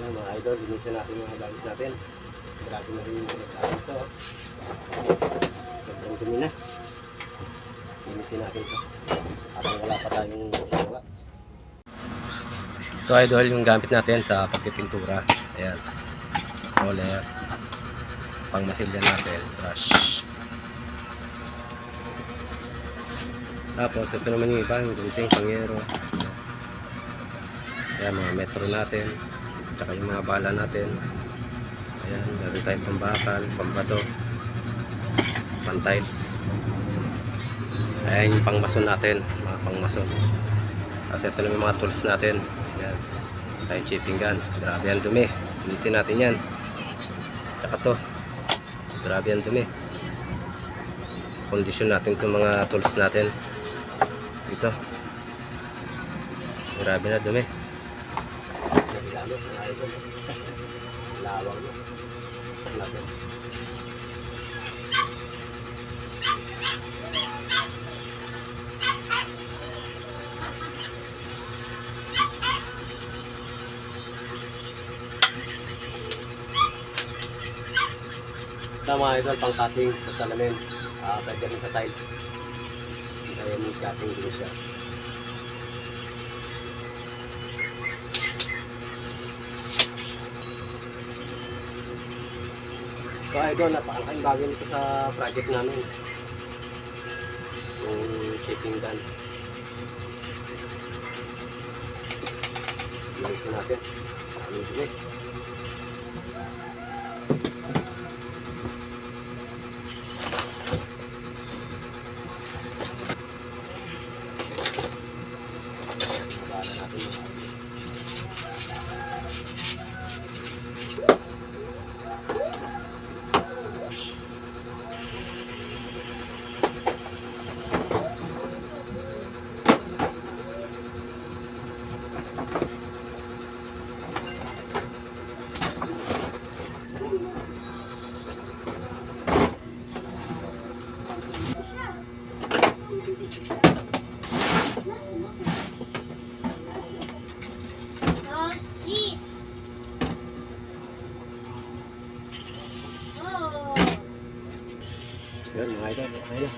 Yan mga idol, linisin natin yung mga gamit natin. Grabe na rin yung mga ito. Sobrang dumi na. Linisin natin ito. Parang wala pa tayong gawa. Ito idol yung gamit natin sa pagpipintura. Ayan. Roller. Pangmasilyan natin. Brush. Tapos ito naman yung iba. Yung gunting, pangyero. Ayan mga metro natin. Tsaka yung mga bala natin. Ayan. Meron tayong pambakal, pambato, pan-tiles. Ayan yung pangmason natin. Mga pangmason. Tapos ito naman yung mga tools natin. Ayan. Tayong chipping gun. Grabe ang dumi. Linisin natin yan. Tsaka to. Grabe ang dumi. Kondisyon natin itong mga tools natin. Ito. Grabe na dumi. Lawang na. Ito mga idol, pang cutting sa salamin. Pwede rin sa tiles. Kaya may cutting din siya. So idol, napakalaking bagay nito sa project namin. Yung chipping gun. Linisin natin. Ano dumi. Yan mga idol, okay na.